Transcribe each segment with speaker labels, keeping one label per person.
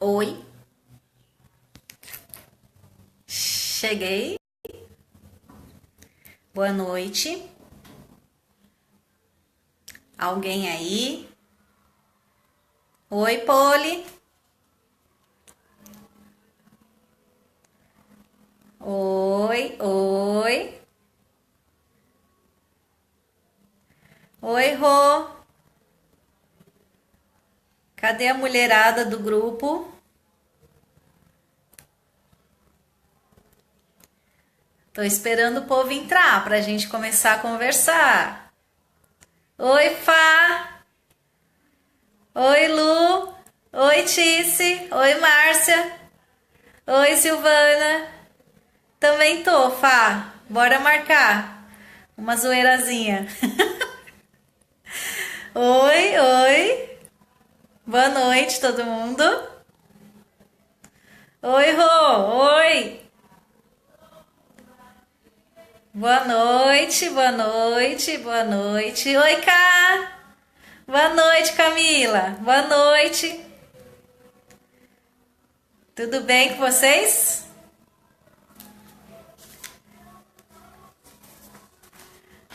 Speaker 1: Oi, cheguei. Boa noite. Alguém aí? Oi, Poli. Oi, oi. Oi, Rô. Cadê a mulherada do grupo? Tô esperando o povo entrar pra gente começar a conversar. Oi, Fá. Oi, Lu. Oi, Tice. Oi, Márcia. Oi, Silvana. Também tô, Fá. Bora marcar uma zoeirazinha. Oi, oi. Boa noite, todo mundo. Oi, Rô. Oi. Boa noite, boa noite, boa noite. Oi, Cá. Boa noite, Camila. Boa noite. Tudo bem com vocês?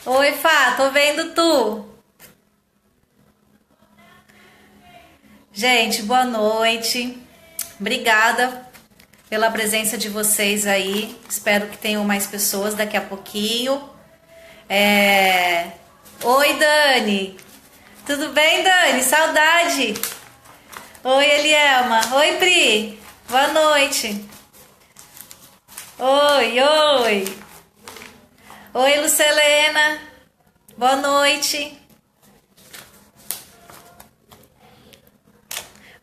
Speaker 1: Oi, Fá, tô vendo tu. Gente, boa noite. Obrigada pela presença de vocês aí. Espero que tenham mais pessoas daqui a pouquinho. Oi, Dani. Tudo bem, Dani? Saudade. Oi, Elielma. Oi, Pri. Boa noite. Oi, oi. Oi, Lucelena. Boa noite.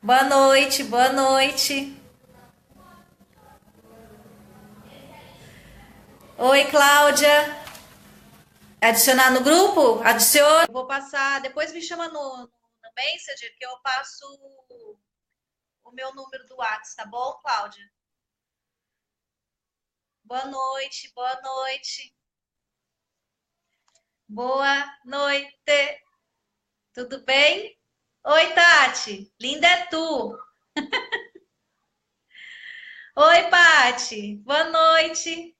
Speaker 1: Boa noite, boa noite. Oi, Cláudia. Adicionar no grupo? Adiciona. Vou passar, depois me chama no Messenger que eu passo o meu número do WhatsApp, tá bom, Cláudia? Boa noite, boa noite. Boa noite. Tudo bem? Oi, Tati. Linda é tu. Oi, Pati. Boa noite.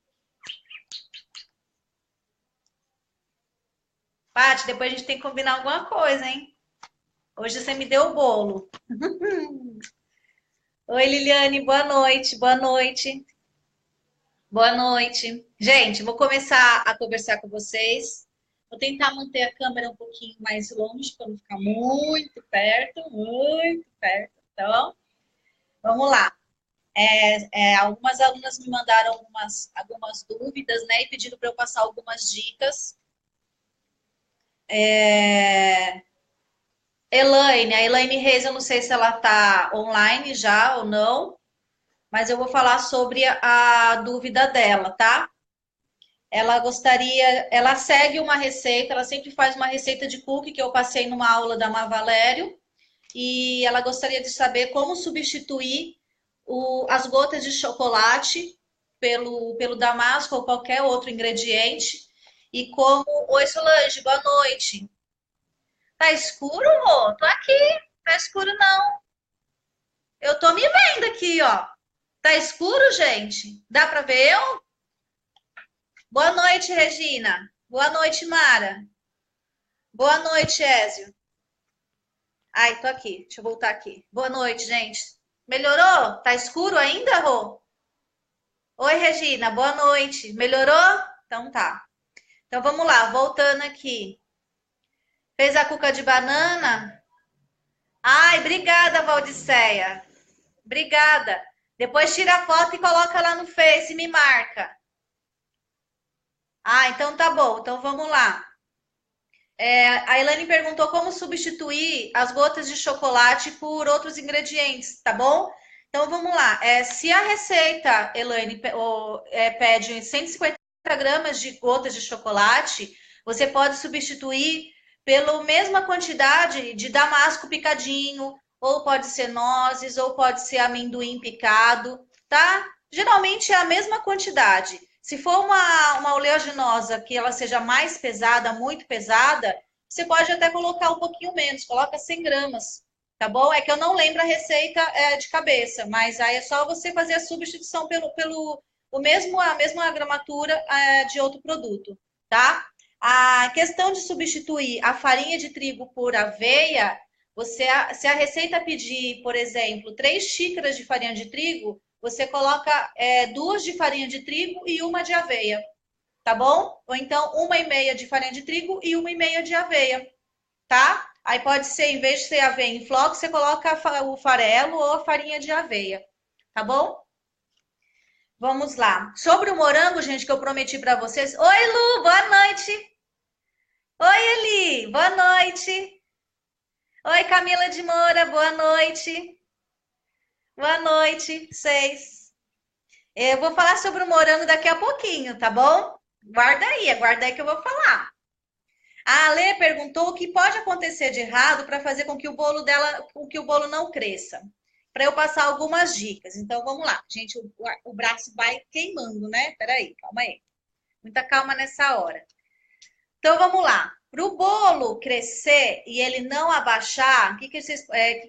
Speaker 1: Pati, depois a gente tem que combinar alguma coisa, hein? Hoje você me deu o bolo. Oi, Liliane. Boa noite. Boa noite. Boa noite. Gente, vou começar a conversar com vocês. Vou tentar manter a câmera um pouquinho mais longe para não ficar muito perto, muito perto. Então, vamos lá. Algumas alunas me mandaram algumas dúvidas, né? E pediram para eu passar algumas dicas. A Elaine Reis, eu não sei se ela está online já ou não, mas eu vou falar sobre a dúvida dela, tá? Ela segue uma receita, ela sempre faz uma receita de cookie que eu passei numa aula da Má Valério, e ela gostaria de saber como substituir as gotas de chocolate pelo damasco ou qualquer outro ingrediente. E como. Oi, Solange, boa noite. Tá escuro, Rô? Tô aqui. Tá escuro, não. Eu tô me vendo aqui, ó. Tá escuro, gente? Dá pra ver eu? Boa noite, Regina. Boa noite, Mara. Boa noite, Ézio. Ai, tô aqui. Deixa eu voltar aqui. Boa noite, gente. Melhorou? Tá escuro ainda, Rô? Oi, Regina. Boa noite. Melhorou? Então tá. Então vamos lá, voltando aqui. Fez a cuca de banana? Ai, obrigada, Valdiceia. Obrigada. Depois tira a foto e coloca lá no Face e me marca. Ah, então tá bom. Então vamos lá. A Elaine perguntou como substituir as gotas de chocolate por outros ingredientes, tá bom? Então vamos lá. Se a receita, Elaine, pede 150 gramas de gotas de chocolate, você pode substituir pela mesma quantidade de damasco picadinho, ou pode ser nozes, ou pode ser amendoim picado, tá? Geralmente é a mesma quantidade. Se for uma oleaginosa que ela seja mais pesada, muito pesada, você pode até colocar um pouquinho menos, coloca 100 gramas, tá bom? É que eu não lembro a receita de cabeça, mas aí é só você fazer a substituição a mesma gramatura de outro produto, tá? A questão de substituir a farinha de trigo por aveia, se a receita pedir, por exemplo, 3 xícaras de farinha de trigo, você coloca 2 de farinha de trigo e uma de aveia, tá bom? Ou então 1,5 de farinha de trigo e 1,5 de aveia, tá? Aí pode ser, em vez de ser aveia em flocos, você coloca o farelo ou a farinha de aveia, tá bom? Vamos lá. Sobre o morango, gente, que eu prometi para vocês. Oi, Lu, boa noite. Oi, Eli, boa noite. Oi, Camila de Moura, boa noite. Boa noite, vocês. Eu vou falar sobre o morango daqui a pouquinho, tá bom? Guarda aí que eu vou falar. A Ale perguntou o que pode acontecer de errado para fazer com que o bolo não cresça. Para eu passar algumas dicas. Então vamos lá. Gente, o braço vai queimando, né? Peraí, calma aí. Muita calma nessa hora. Então vamos lá. Para o bolo crescer e ele não abaixar, o que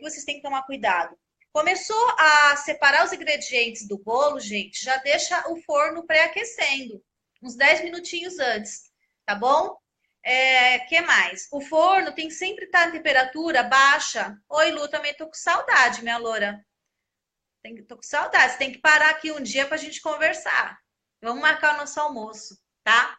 Speaker 1: vocês têm que tomar cuidado? Começou a separar os ingredientes do bolo, gente, já deixa o forno pré-aquecendo, uns 10 minutinhos antes, tá bom? Que mais? O forno tem que sempre estar em temperatura baixa. Oi, Lu, também tô com saudade, minha loura. Tô com saudade. Você tem que parar aqui um dia para a gente conversar. Vamos marcar o nosso almoço, tá?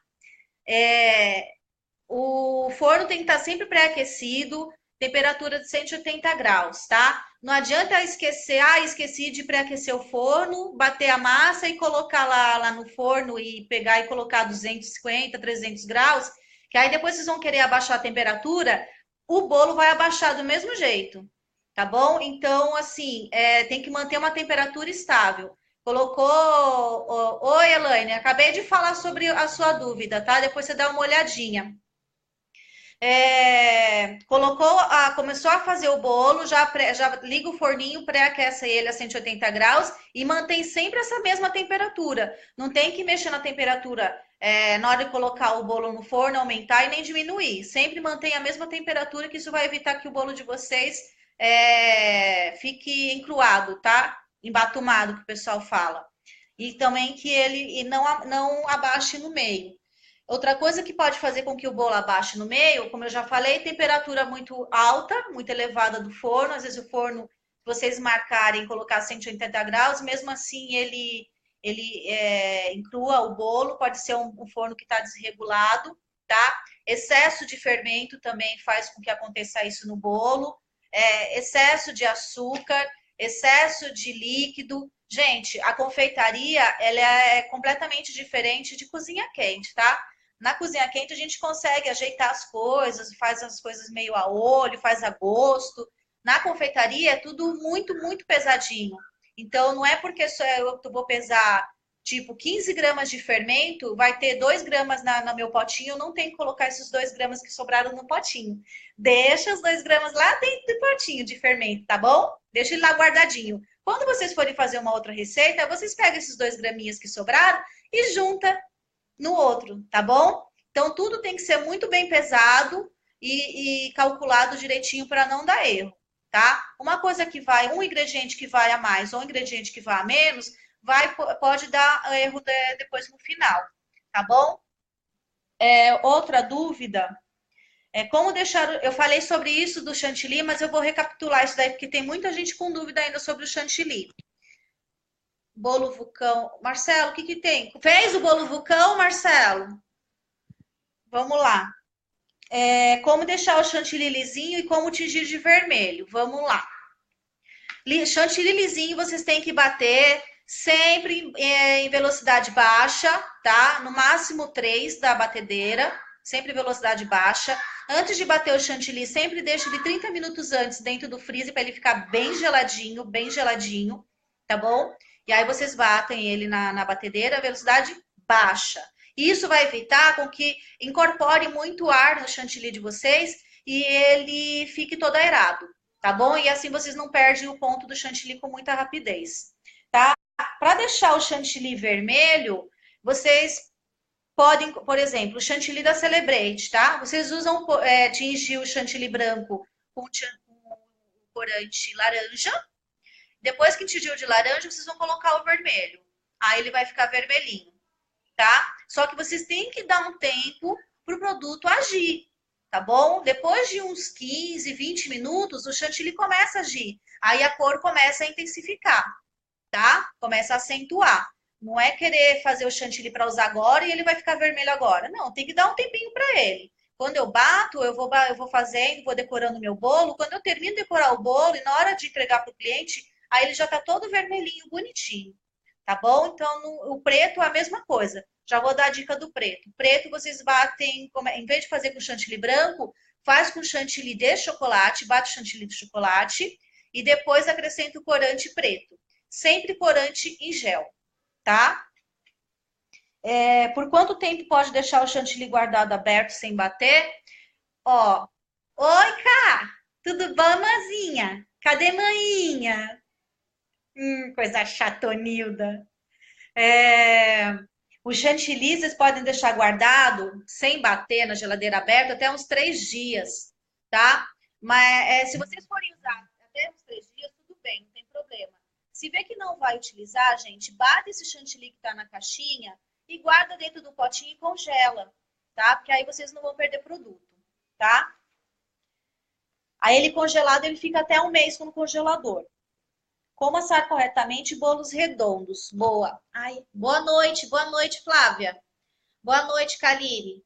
Speaker 1: O forno tem que estar sempre pré-aquecido, temperatura de 180 graus, tá? Não adianta esquecer, esqueci de pré-aquecer o forno, bater a massa e colocar lá no forno e pegar e colocar 250, 300 graus, que aí depois vocês vão querer abaixar a temperatura, o bolo vai abaixar do mesmo jeito, tá bom? Então, assim, tem que manter uma temperatura estável. Colocou. Oi, Elaine, acabei de falar sobre a sua dúvida, tá? Depois você dá uma olhadinha. Começou a fazer o bolo, já liga o forninho, pré-aquece ele a 180 graus e mantém sempre essa mesma temperatura. Não tem que mexer na temperatura na hora de colocar o bolo no forno, aumentar e nem diminuir. Sempre mantém a mesma temperatura, que isso vai evitar que o bolo de vocês fique encruado, tá? Embatumado, que o pessoal fala. E também que ele não abaixe no meio. Outra coisa que pode fazer com que o bolo abaixe no meio, como eu já falei, temperatura muito alta, muito elevada do forno. Às vezes o forno, se vocês marcarem, colocar 180 graus, mesmo assim ele encrua o bolo. Pode ser um forno que está desregulado, tá? Excesso de fermento também faz com que aconteça isso no bolo. Excesso de açúcar, excesso de líquido. Gente, a confeitaria ela é completamente diferente de cozinha quente, tá? Na cozinha quente a gente consegue ajeitar as coisas, faz as coisas meio a olho, faz a gosto. Na confeitaria é tudo muito, muito pesadinho. Então não é porque só eu vou pesar tipo 15 gramas de fermento, vai ter 2 gramas no meu potinho, eu não tenho que colocar esses 2 gramas que sobraram no potinho. Deixa os 2 gramas lá dentro do potinho de fermento, tá bom? Deixa ele lá guardadinho. Quando vocês forem fazer uma outra receita, vocês pegam esses 2 graminhas que sobraram e junta no outro, tá bom? Então, tudo tem que ser muito bem pesado e calculado direitinho para não dar erro, tá? Uma coisa que vai, um ingrediente que vai a mais ou um ingrediente que vai a menos, pode dar erro depois no final, tá bom? Outra dúvida como deixar. Eu falei sobre isso do chantilly, mas eu vou recapitular isso daí, porque tem muita gente com dúvida ainda sobre o chantilly. Bolo vulcão. Marcelo, o que tem? Fez o bolo vulcão, Marcelo? Vamos lá. Como deixar o chantilly lisinho e como tingir de vermelho. Vamos lá. Chantilly lisinho vocês têm que bater sempre em velocidade baixa, tá? No máximo 3 da batedeira, sempre em velocidade baixa. Antes de bater o chantilly, sempre deixa ele 30 minutos antes dentro do freezer para ele ficar bem geladinho, tá bom? E aí vocês batem ele na batedeira, velocidade baixa. Isso vai evitar com que incorpore muito ar no chantilly de vocês e ele fique todo aerado, tá bom? E assim vocês não perdem o ponto do chantilly com muita rapidez, tá? Para deixar o chantilly vermelho, vocês podem, por exemplo, o chantilly da Celebrate, tá? Vocês usam tingir o chantilly branco com corante laranja. Depois que tingiu de laranja, vocês vão colocar o vermelho. Aí ele vai ficar vermelhinho, tá? Só que vocês têm que dar um tempo para o produto agir, tá bom? Depois de uns 15, 20 minutos, o chantilly começa a agir. Aí a cor começa a intensificar, tá? Começa a acentuar. Não é querer fazer o chantilly para usar agora e ele vai ficar vermelho agora. Não, tem que dar um tempinho para ele. Quando eu bato, eu vou fazendo, vou decorando meu bolo. Quando eu termino de decorar o bolo e na hora de entregar para o cliente, aí ele já está todo vermelhinho, bonitinho. Tá bom? Então, o preto é a mesma coisa. Já vou dar a dica do preto. Preto vocês batem, em vez de fazer com chantilly branco, faz com chantilly de chocolate, bate o chantilly de chocolate e depois acrescenta o corante preto. Sempre corante em gel, tá? Por quanto tempo pode deixar o chantilly guardado aberto sem bater? Ó, oi, Cá! Tudo bom, Mazinha? Cadê manhinha? Coisa chatonilda. O chantilly vocês podem deixar guardado sem bater na geladeira aberta até uns 3 dias, tá? Mas se vocês forem usar até uns 3 dias, tudo bem, não tem problema. Se vê que não vai utilizar, gente, bate esse chantilly que tá na caixinha e guarda dentro do potinho e congela, tá? Porque aí vocês não vão perder produto, tá? Aí ele congelado, ele fica até um mês no congelador. Como assar corretamente bolos redondos? Boa. Ai, boa noite, Flávia. Boa noite, Kaline.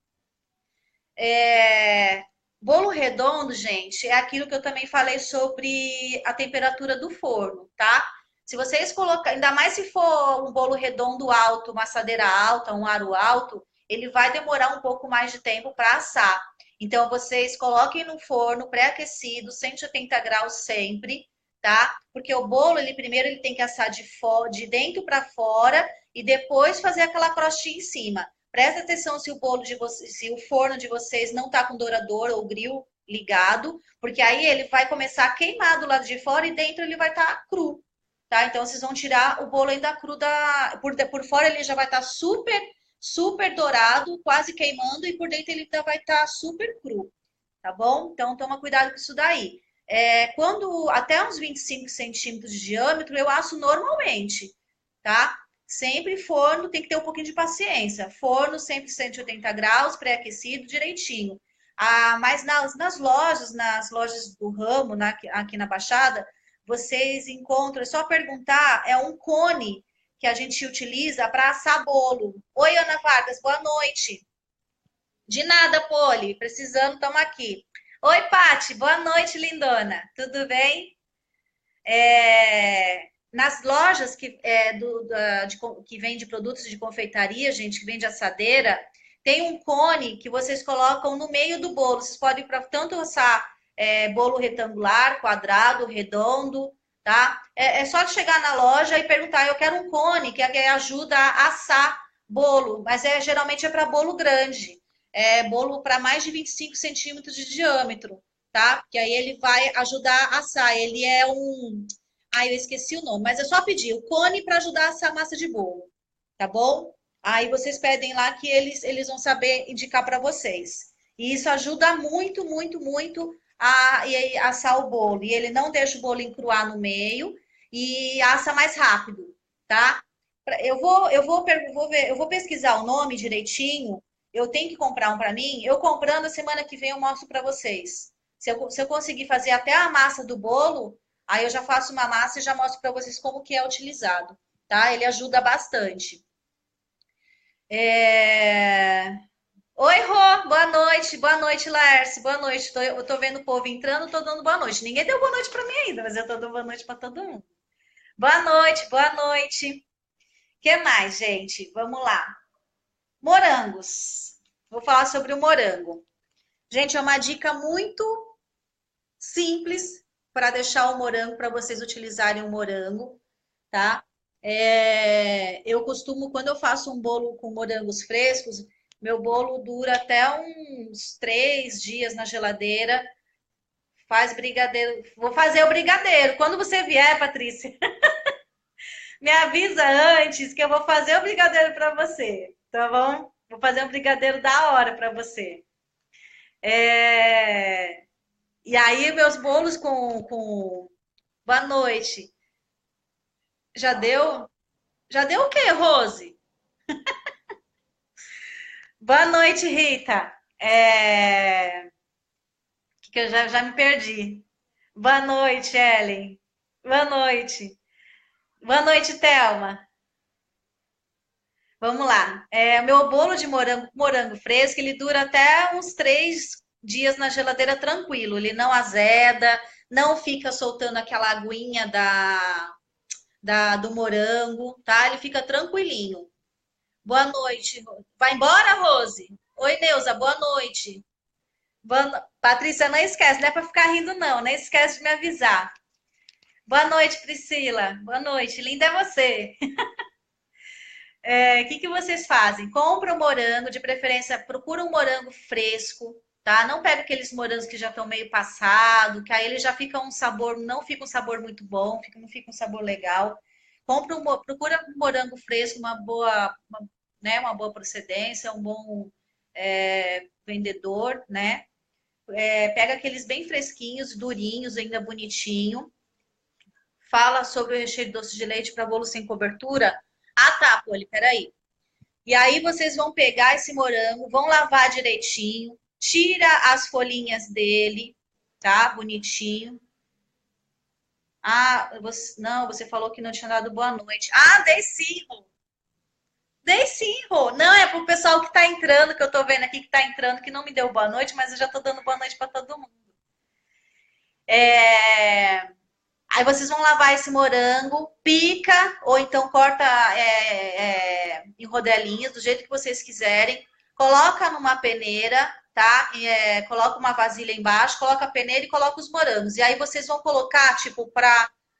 Speaker 1: Bolo redondo, gente, é aquilo que eu também falei sobre a temperatura do forno, tá? Se vocês colocarem, ainda mais se for um bolo redondo alto, uma assadeira alta, um aro alto, ele vai demorar um pouco mais de tempo para assar. Então, vocês coloquem no forno pré-aquecido, 180 graus sempre, tá? Porque o bolo, ele primeiro ele tem que assar de dentro para fora e depois fazer aquela crostinha em cima. Presta atenção se o bolo de vocês, se o forno de vocês não tá com dourador ou grill ligado, porque aí ele vai começar a queimar do lado de fora e dentro ele vai estar cru, tá? Então vocês vão tirar o bolo ainda cru por fora ele já vai estar super dourado, quase queimando e por dentro ele ainda vai estar super cru, tá bom? Então toma cuidado com isso daí. Quando até uns 25 centímetros de diâmetro eu asso normalmente, tá? Sempre forno, tem que ter um pouquinho de paciência. Forno sempre 180 graus, pré-aquecido, direitinho. Mas nas lojas do ramo, aqui na Baixada, vocês encontram, é só perguntar, é um cone que a gente utiliza para assar bolo. Oi, Ana Vargas, boa noite. De nada, Poli, precisando, estamos aqui. Oi, Pati, boa noite, lindona. Tudo bem? Nas lojas que vende produtos de confeitaria, gente, que vende assadeira, tem um cone que vocês colocam no meio do bolo. Vocês podem tanto assar bolo retangular, quadrado, redondo, tá? É só chegar na loja e perguntar, eu quero um cone que ajuda a assar bolo, mas geralmente é para bolo grande. Bolo para mais de 25 centímetros de diâmetro, tá? Que aí ele vai ajudar a assar. Ele é um... eu esqueci o nome, mas é só pedir o cone para ajudar a assar massa de bolo, tá bom? Aí vocês pedem lá que eles vão saber indicar para vocês. E isso ajuda muito, muito, muito a assar o bolo. E ele não deixa o bolo encruar no meio e assa mais rápido, tá? Eu vou pesquisar o nome direitinho. Eu tenho que comprar um para mim. Eu comprando, a semana que vem eu mostro para vocês. Se eu conseguir fazer até a massa do bolo, aí eu já faço uma massa e já mostro para vocês como que é utilizado, tá? Ele ajuda bastante. Oi, Rô, boa noite, Laércio, boa noite. Eu tô vendo o povo entrando, tô dando boa noite. Ninguém deu boa noite para mim ainda, mas eu tô dando boa noite para todo mundo. Boa noite, boa noite. O que mais, gente? Vamos lá. Morangos. Vou falar sobre o morango. Gente, é uma dica muito simples para deixar o morango, para vocês utilizarem o morango, tá? Eu costumo, quando eu faço um bolo com morangos frescos, meu bolo dura até uns 3 dias na geladeira. Faz brigadeiro. Vou fazer o brigadeiro. Quando você vier, Patrícia, me avisa antes que eu vou fazer o brigadeiro para você, tá bom? Vou fazer um brigadeiro da hora para você. E aí, meus bolos Boa noite. Já deu? Já deu o quê, Rose? Boa noite, Rita. Que eu já me perdi. Boa noite, Ellen. Boa noite. Boa noite, Thelma. Vamos lá. O meu bolo de morango fresco, ele dura até uns 3 dias na geladeira tranquilo. Ele não azeda, não fica soltando aquela aguinha do morango, tá? Ele fica tranquilinho. Boa noite. Vai embora, Rose? Oi, Neuza, boa noite. Patrícia, não esquece, não é para ficar rindo, não. Nem esquece de me avisar. Boa noite, Priscila. Boa noite. Linda é você. O que vocês fazem? Compra o morango, de preferência, procura um morango fresco, tá? Não pega aqueles morangos que já estão meio passado, que aí ele já fica um sabor, não fica um sabor muito bom, não fica um sabor legal. Procura um morango fresco, né, uma boa procedência, um bom vendedor, né? Pega aqueles bem fresquinhos, durinhos, ainda bonitinho. Fala sobre o recheio de doce de leite para bolo sem cobertura. Ah, tá, Poli, peraí. E aí vocês vão pegar esse morango, vão lavar direitinho, tira as folhinhas dele, tá? Bonitinho. Ah, não, você falou que não tinha dado boa noite. Ah, dei sim, Rô. Dei sim, Rô. Não, é pro pessoal que tá entrando, que eu tô vendo aqui que tá entrando, que não me deu boa noite, mas eu já tô dando boa noite para todo mundo. É... Aí vocês vão lavar esse morango, pica ou então corta em rodelinhas, do jeito que vocês quiserem. Coloca numa peneira, tá? Coloca uma vasilha embaixo, coloca a peneira e coloca os morangos. E aí vocês vão colocar, tipo,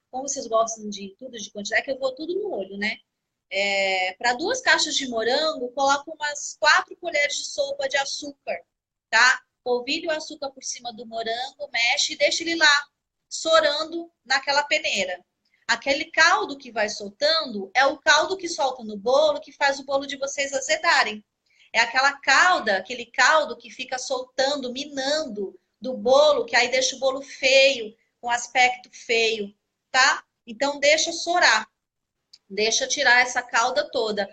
Speaker 1: como vocês gostam de tudo de quantidade, é que eu vou tudo no olho, né? Para 2 caixas de morango, coloca umas 4 colheres de sopa de açúcar, tá? Polvilha o açúcar por cima do morango, mexe e deixa ele lá, sorando naquela peneira. Aquele caldo que vai soltando é o caldo que solta no bolo, que faz o bolo de vocês azedarem. É aquela calda, aquele caldo que fica soltando, minando do bolo, que aí deixa o bolo feio, com aspecto feio, tá? Então deixa sorar. Deixa tirar essa calda toda.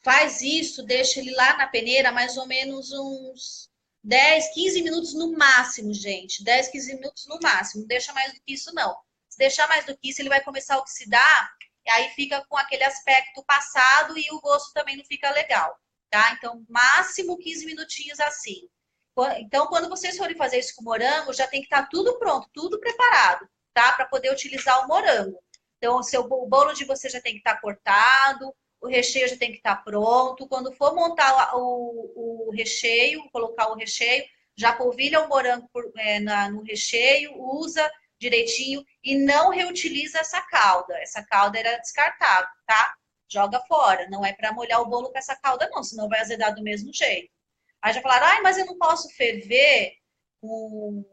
Speaker 1: Faz isso, deixa ele lá na peneira mais ou menos uns 10, 15 minutos no máximo, gente. 10, 15 minutos no máximo. Não deixa mais do que isso, não. Se deixar mais do que isso, ele vai começar a oxidar, e aí fica com aquele aspecto passado e o gosto também não fica legal, tá? Então, máximo 15 minutinhos assim. Então, quando vocês forem fazer isso com morango, já tem que estar tudo pronto, tudo preparado, tá? Para poder utilizar o morango. Então, o bolo de você já tem que estar cortado, o recheio já tem que estar pronto. Quando for montar o recheio, colocar o recheio, já polvilha o morango no recheio, usa direitinho e não reutiliza essa calda. Essa calda era descartável, tá? Joga fora. Não é para molhar o bolo com essa calda, não, senão vai azedar do mesmo jeito. Aí já falaram, ai, mas eu não posso ferver com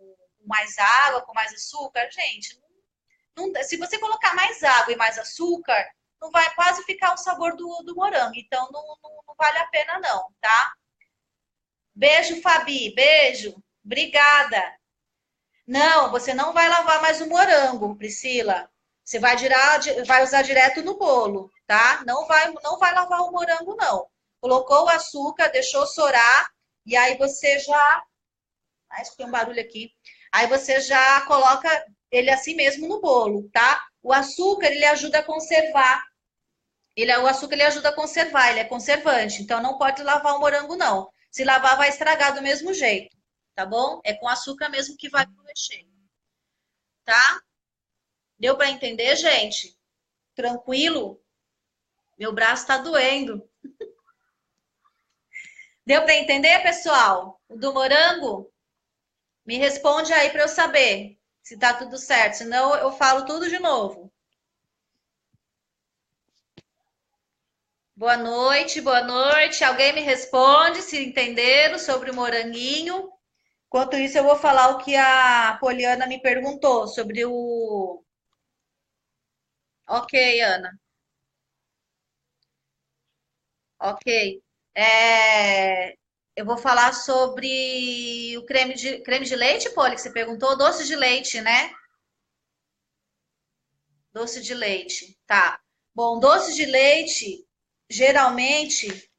Speaker 1: mais água, com mais açúcar. Gente, se você colocar mais água e mais açúcar, não vai quase ficar o sabor do morango. Então, não vale a pena, não, tá? Beijo, Fabi. Beijo. Obrigada. Não, você não vai lavar mais o morango, Priscila. Você vai usar direto no bolo, tá? Não vai lavar o morango, não. Colocou o açúcar, deixou sorar, e aí você já. Ah, tem um barulho aqui. Aí você já coloca ele assim mesmo no bolo, tá? O açúcar, ele ajuda a conservar. O açúcar, ele ajuda a conservar, ele é conservante. Então, não pode lavar o morango, não. Se lavar, vai estragar do mesmo jeito, tá bom? É com açúcar mesmo que vai pro recheio, tá? Deu para entender, gente? Tranquilo? Meu braço tá doendo. Deu para entender, pessoal? O do morango? Me responde aí para eu saber se tá tudo certo. Senão eu falo tudo de novo. Boa noite, boa noite. Alguém me responde se entenderam sobre o moranguinho. Enquanto isso, eu vou falar o que a Poliana me perguntou sobre o. Ok, Ana. Ok. É, Eu vou falar sobre o creme de leite, Poli, que você perguntou. Doce de leite, né? Doce de leite, tá. Bom, doce de leite, geralmente,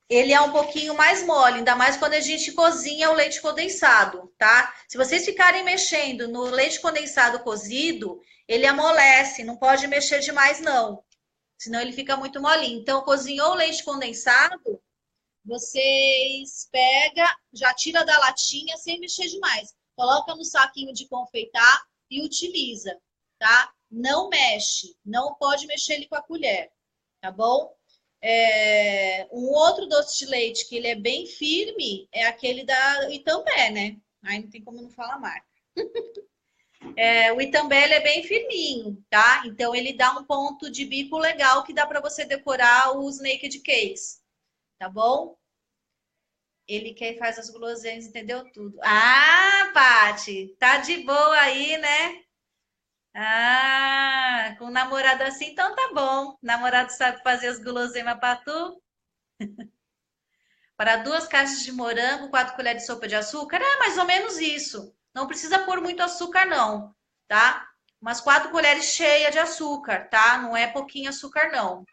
Speaker 1: ele é um pouquinho mais mole, ainda mais quando a gente cozinha o leite condensado, tá? Se vocês ficarem mexendo no leite condensado cozido, ele amolece, não pode mexer demais, não. Senão ele fica muito molinho. Então, cozinhou o leite condensado, vocês pega, já tira da latinha sem mexer demais. Coloca no saquinho de confeitar e utiliza, tá? Não mexe, não pode mexer ele com a colher, tá bom? Um outro doce de leite que ele é bem firme é aquele da Itambé, né? Aí não tem como não falar marca. O Itambé ele é bem firminho, tá? Então ele dá um ponto de bico legal que dá para você decorar os naked cakes, tá bom? Ele quer faz as guloseimas, entendeu tudo. Ah, Pati, tá de boa aí, né? Ah, com um namorado assim, então tá bom. Namorado sabe fazer as guloseimas para tu? Para 2 caixas de morango, 4 colheres de sopa de açúcar, é mais ou menos isso. Não precisa pôr muito açúcar, não, tá? Umas 4 colheres cheias de açúcar, tá? Não é pouquinho açúcar, não.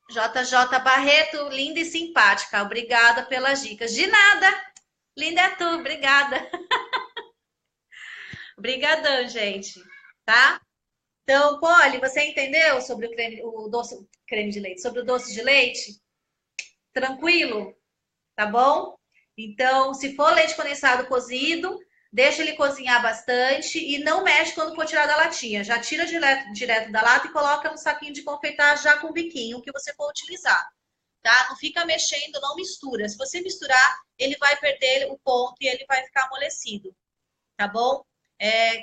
Speaker 1: JJ Barreto, linda e simpática. Obrigada pelas dicas. De nada. Linda é tu, obrigada. Obrigadão, gente. Tá? Então, Polly, você entendeu sobre creme de leite, sobre o doce de leite? Tranquilo? Tá bom? Então, se for leite condensado cozido, deixa ele cozinhar bastante e não mexe quando for tirar da latinha. Já tira direto da lata e coloca no saquinho de confeitar já com o biquinho que você for utilizar. Tá? Não fica mexendo, não mistura. Se você misturar, ele vai perder o ponto e ele vai ficar amolecido. Tá bom?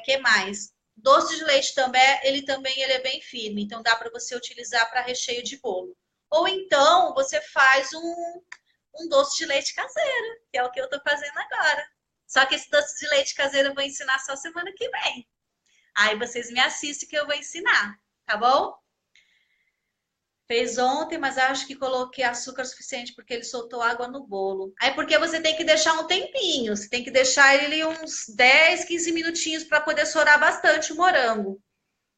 Speaker 1: Que mais? Doce de leite também, ele é bem firme, então dá para você utilizar para recheio de bolo. Ou então você faz um doce de leite caseiro, que é o que eu estou fazendo agora. Só que esse doce de leite caseiro eu vou ensinar só semana que vem. Aí vocês me assistem que eu vou ensinar, tá bom? Fez ontem, mas acho que coloquei açúcar suficiente porque ele soltou água no bolo. Aí porque você tem que deixar um tempinho, você tem que deixar ele uns 10, 15 minutinhos para poder sorar bastante o morango,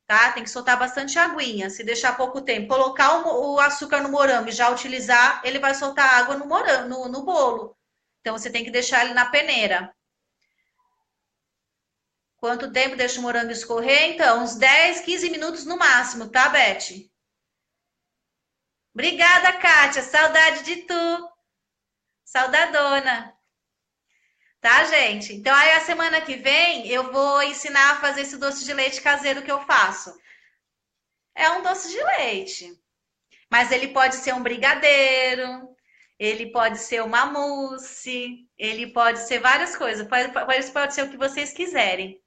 Speaker 1: tá? Tem que soltar bastante aguinha. Se deixar pouco tempo, colocar o açúcar no morango e já utilizar, ele vai soltar água no morango, no bolo. Então você tem que deixar ele na peneira. Quanto tempo deixa o morango escorrer? Então, uns 10, 15 minutos no máximo, tá, Beth? Obrigada, Kátia. Saudade de tu. Saudadona. Tá, gente? Então, aí a semana que vem eu vou ensinar a fazer esse doce de leite caseiro que eu faço. É um doce de leite, mas ele pode ser um brigadeiro, ele pode ser uma mousse, ele pode ser várias coisas. Pode ser o que vocês quiserem.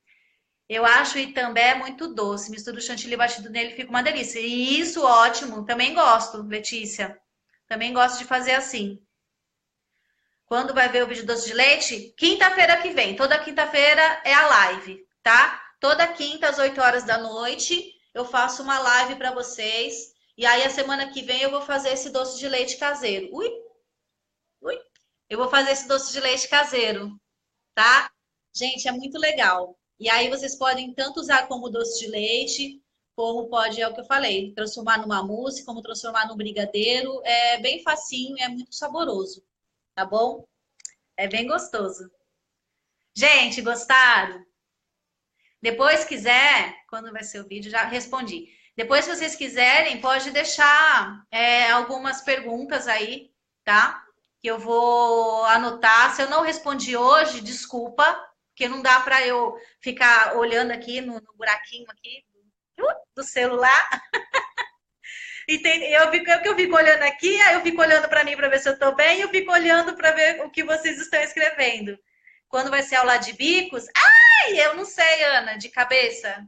Speaker 1: Eu acho o Itambé muito doce. Mistura o chantilly batido nele, fica uma delícia. E isso, ótimo. Também gosto, Letícia. Também gosto de fazer assim. Quando vai ver o vídeo doce de leite? Quinta-feira que vem. Toda quinta-feira é a live, tá? Toda quinta às 8 horas da noite eu faço uma live para vocês. E aí a semana que vem eu vou fazer esse doce de leite caseiro. Ui, ui. Eu vou fazer esse doce de leite caseiro, tá? Gente, é muito legal. E aí vocês podem tanto usar como doce de leite, como pode, é o que eu falei, transformar numa mousse, como transformar num brigadeiro. É bem facinho e é muito saboroso, tá bom? É bem gostoso. Gente, gostaram? Depois quiser, quando vai ser o vídeo, já respondi. Depois, se vocês quiserem, pode deixar algumas perguntas aí, tá? Que eu vou anotar. Se eu não respondi hoje, desculpa, porque não dá para eu ficar olhando aqui no buraquinho aqui do celular. Eu fico olhando aqui, aí eu fico olhando para mim para ver se eu estou bem, e eu fico olhando para ver o que vocês estão escrevendo. Quando vai ser aula de bicos? Ai, eu não sei, Ana, de cabeça.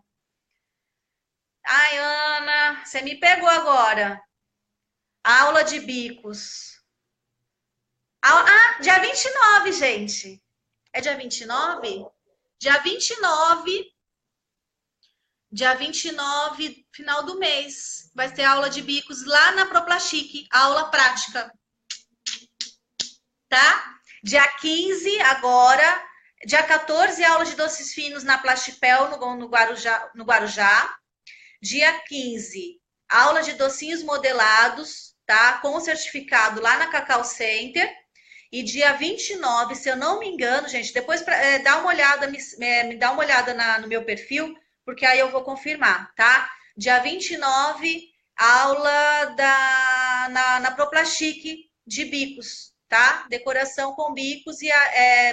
Speaker 1: Ai, Ana, você me pegou agora. Aula de bicos. Dia 29, gente. É dia 29? Dia 29, dia 29, final do mês. Vai ter aula de bicos lá na Proplastic, aula prática. tá? Dia 15 agora, dia 14, aula de doces finos na Plastipel, no Guarujá. Dia 15, aula de docinhos modelados, tá? Com certificado lá na Cacau Center. E dia 29, se eu não me engano, gente, depois dá uma olhada, me dá uma olhada no meu perfil, porque aí eu vou confirmar, tá? Dia 29, aula na Proplastic de bicos, tá? Decoração com bicos e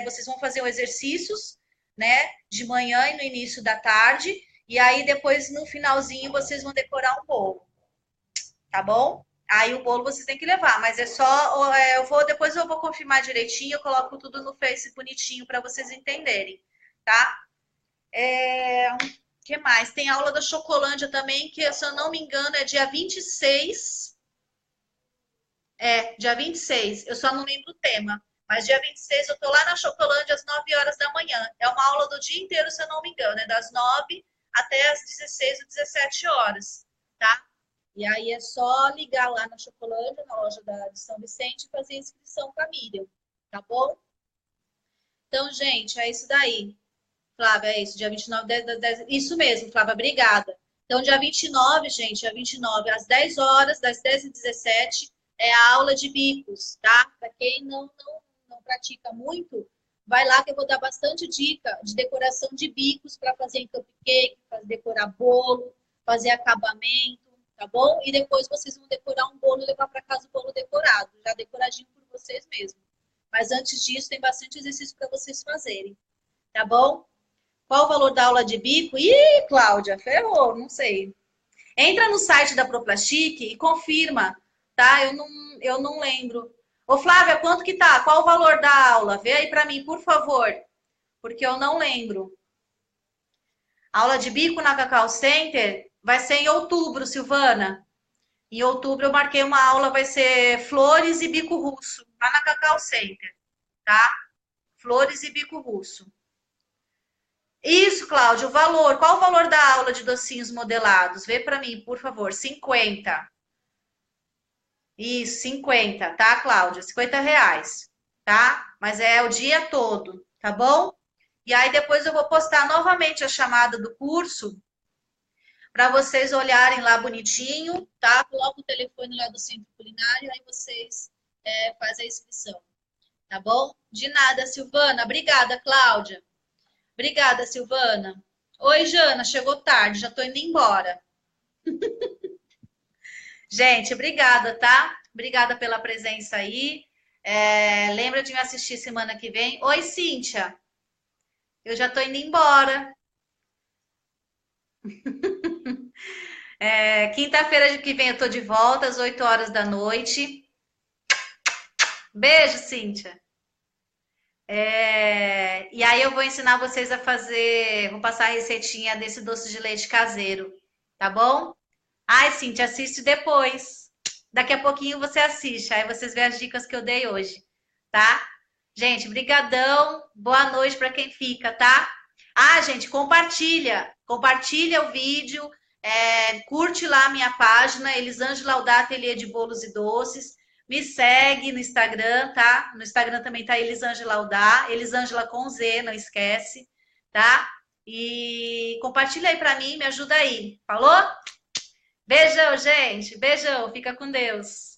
Speaker 1: vocês vão fazer exercícios, né? De manhã e no início da tarde. E aí depois no finalzinho vocês vão decorar um bolo, tá bom? Aí o bolo vocês têm que levar, mas é só depois eu vou confirmar direitinho, eu coloco tudo no Face bonitinho para vocês entenderem, tá? Que mais? Tem aula da Chocolândia também, que se eu não me engano é dia 26. Dia 26. Eu só não lembro o tema. Mas dia 26 eu tô lá na Chocolândia às 9 horas da manhã. É uma aula do dia inteiro, se eu não me engano, é das 9 até as 16 ou 17 horas, tá? E aí é só ligar lá na Chocolândia, na loja de São Vicente, e fazer a inscrição com a Miriam, tá bom? Então, gente, é isso daí. Flávia, é isso, dia 29, 10. Isso mesmo, Flávia, obrigada. Então, dia 29, gente, dia 29, às 10 horas, das 10 às 17, é a aula de bicos, tá? Para quem não pratica muito, vai lá que eu vou dar bastante dica de decoração de bicos para fazer em cupcake, fazer decorar bolo, fazer acabamento, tá bom? E depois vocês vão decorar um bolo e levar para casa o bolo decorado, já decoradinho por vocês mesmos. Mas antes disso, tem bastante exercício para vocês fazerem, tá bom? Qual o valor da aula de bico? Ih, Cláudia, ferrou, não sei. Entra no site da Proplastic e confirma, tá? Eu não lembro. Ô, Flávia, quanto que tá? Qual o valor da aula? Vê aí para mim, por favor, porque eu não lembro. Aula de bico na Cacau Center vai ser em outubro, Silvana. Em outubro eu marquei uma aula, vai ser flores e bico russo, lá na Cacau Center, tá? Flores e bico russo. Isso, Cláudio, o valor. Qual o valor da aula de docinhos modelados? Vê para mim, por favor. 50. Isso, 50, tá, Cláudia? 50 reais, tá? Mas é o dia todo, tá bom? E aí depois eu vou postar novamente a chamada do curso para vocês olharem lá bonitinho, tá? Coloca o telefone lá do Centro Culinário, aí vocês fazem a inscrição, tá bom? De nada, Silvana. Obrigada, Cláudia. Obrigada, Silvana. Oi, Jana, chegou tarde, já tô indo embora. Gente, obrigada, tá? Obrigada pela presença aí. Lembra de me assistir semana que vem? Oi, Cíntia. Eu já tô indo embora. Quinta-feira que vem eu tô de volta às 8 horas da noite. Beijo, Cíntia. E aí eu vou ensinar vocês a fazer, vou passar a receitinha desse doce de leite caseiro, tá bom? Ai, Cíntia, assiste depois. Daqui a pouquinho você assiste, aí vocês veem as dicas que eu dei hoje, tá? Gente, brigadão. Boa noite para quem fica, tá? Ah, gente, compartilha o vídeo, curte lá a minha página, Elisângela Laudá, Ateliê de Bolos e Doces. Me segue no Instagram, tá? No Instagram também tá Elisângela Laudá, Elisângela com Z, não esquece, tá? E compartilha aí para mim, me ajuda aí. Falou? Beijão, gente. Beijão. Fica com Deus.